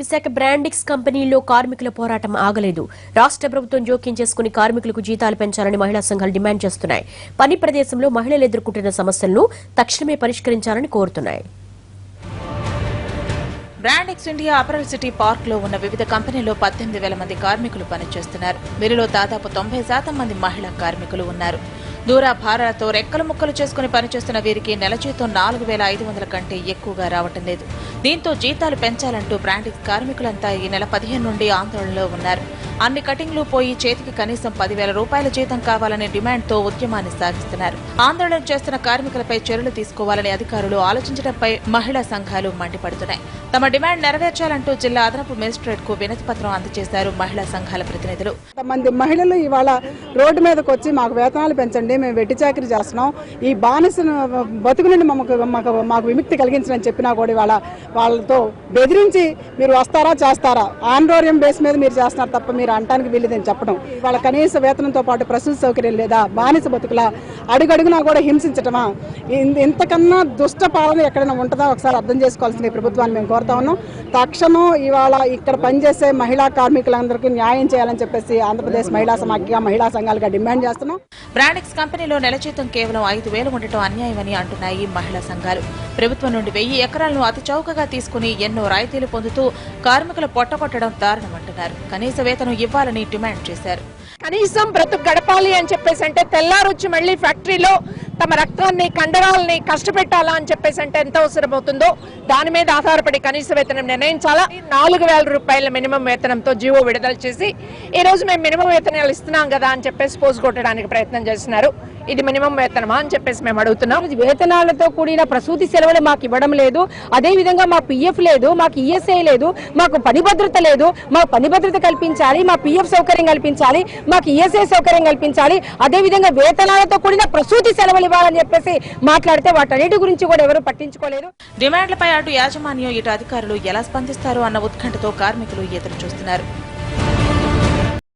విశాఖ బ్రాండిక్స్ కంపెనీలో కార్మికుల పోరాటం ఆగలేదు. రాష్ట్ర ప్రభుత్వం జోక్యం చేసుకుని కార్మికులకు జీతాలు పెంచాలని మహిళా సంఘాలు డిమాండ్ చేస్తున్నాయి. పని ప్రదేశంలో మహిళలు ఎదుర్కొంటున్న సమస్యలను తక్షణమే పరిష్కరించాలని కోరుతున్నాయి. Brandix India apparel city park లో ఉన్న వివిధ కంపెనీల్లో 18,000 మంది కార్మికులు పనిచేస్తున్నారు. వీరిలో దాదాపు 90% మంది మహిళా కార్మికులు ఉన్నారు. దూరాభారాలతో రెక్కలు ముక్కలు చేసుకుని పనిచేస్తున్న వీరికి నెల జీతం 4,500 కంటే ఎక్కువగా రావటం లేదు. దీంతో జీతాలు పెంచాలంటూ బ్రాండిక్స్ కార్మికులంతా ఈ నెల 15 నుండి ఆందోళనలో ఉన్నారు. అన్ని కటింగ్లు పోయి చేతికి కనీసం 10,000 రూపాయల జీతం కావాలనే డిమాండ్తో ఉద్యమాన్ని సాగిస్తున్నారు. ఆందోళన చేస్తున్న కార్మికులపై చర్యలు తీసుకోవాలని అధికారులు ఆలోచించడంపై మహిళా సంఘాలు మండిపడుతున్నాయి. తమ డిమాండ్ నెరవేర్చాలంటూ జిల్లా అదనపు మేజిస్ట్రేట్ కు వినతి పత్రం అందజేశారు మహిళా సంఘాల ప్రతినిధులు. కొంతమంది మహిళలు ఇవాళ రోడ్డు మీదకి వచ్చి మాకు వేతనాలు పెంచండి, మేము వెట్టి చాకరీ చేస్తున్నాం, ఈ బానిస బతుకు నుండి మాకు విముక్తి కలిగించని చెప్పినా కూడా ఇవాళ వాళ్ళతో బెదిరించి మీరు వస్తారా చేస్తారా, ఆందోళన బేస్ మీద మీరు చేస్తున్నారు తప్ప మీరు అంటానికి వీలేదని చెప్పడం, వాళ్ళ కనీస వేతనంతో పాటు ప్రసూతి సౌకర్యం లేదా, బానిస బతుకులా అడుగడుగునా కూడా హింసించటమా, ఇంతకన్నా దుష్ట పాలన ఎక్కడైనా ఉంటుందా ఒకసారి అర్థం చేసుకోవాల్సింది ప్రభుత్వాన్ని మేము కోరుతా ఉన్నాం. తక్షణం ఇవాళ ఇక్కడ పనిచేసే మహిళా కార్మికులందరికీ న్యాయం చేయాలని చెప్పేసి ఆంధ్రప్రదేశ్ మహిళా సమాఖ్య మహిళా సంఘాలుగా డిమాండ్ చేస్తున్నాం. బ్రాండిక్స్ కంపెనీలో నెల జీతం కేవలం 5,000 ఉండటం అన్యాయమని అంటున్నాయి మహిళా సంఘాలు. ప్రభుత్వం నుండి 1000 ఎకరాలను అతి చౌకగా తీసుకుని ఎన్నో రాయితీలు పొందుతూ కార్మికుల పొట్టకొట్టడం దారుణమంటున్నారు. కనీస వేతనం ఇవ్వాలని డిమాండ్ చేశారు. కనీసం బ్రతుకు గడపాలి అని చెప్పేసి అంటే తెల్లారొచ్చి మళ్ళీ ఫ్యాక్టరీలో తమ రక్తాన్ని కండరాలని కష్టపెట్టాలా అని చెప్పేసి అంటే ఎంత అవసరం అవుతుందో దాని మీద ఆధారపడి కనీస వేతనం నిర్ణయించాలా. 4,000 రూపాయల మినిమం వేతనంతో జీవో విడుదల చేసి ఈ రోజు మేము మినిమం వేతనాలు ఇస్తున్నాం కదా అని చెప్పేసి పోసుకొట్టడానికి ప్రయత్నం చేస్తున్నారు. ఇది మినిమం వేతనమా అని చెప్పేసి మేము అడుగుతున్నాం. వేతనాలతో కూడిన ప్రసూతి సెలవులు మాకు ఇవ్వడం లేదు, అదే విధంగా మా పిఎఫ్ లేదు, మాకు ఈఎస్ఐ లేదు, మాకు పని భద్రత లేదు. మాకు పని భద్రత కల్పించాలి, మా పిఎఫ్ సౌకర్యం కల్పించాలి, మాకు ఈఎస్ఐ సౌకర్యం కల్పించాలి, అదే విధంగా వేతనాలతో కూడిన ప్రసూతి సెలవులు ఇవ్వాలని చెప్పేసి మాట్లాడితే వాటన్నిటి గురించి కూడా ఎవరు పట్టించుకోలేదు. డిమాండ్లపై అటు యాజమాన్యం ఇటు అధికారులు ఎలా స్పందిస్తారు అన్న ఉత్కంఠతో కార్మికులు ఎదురు చూస్తున్నారు.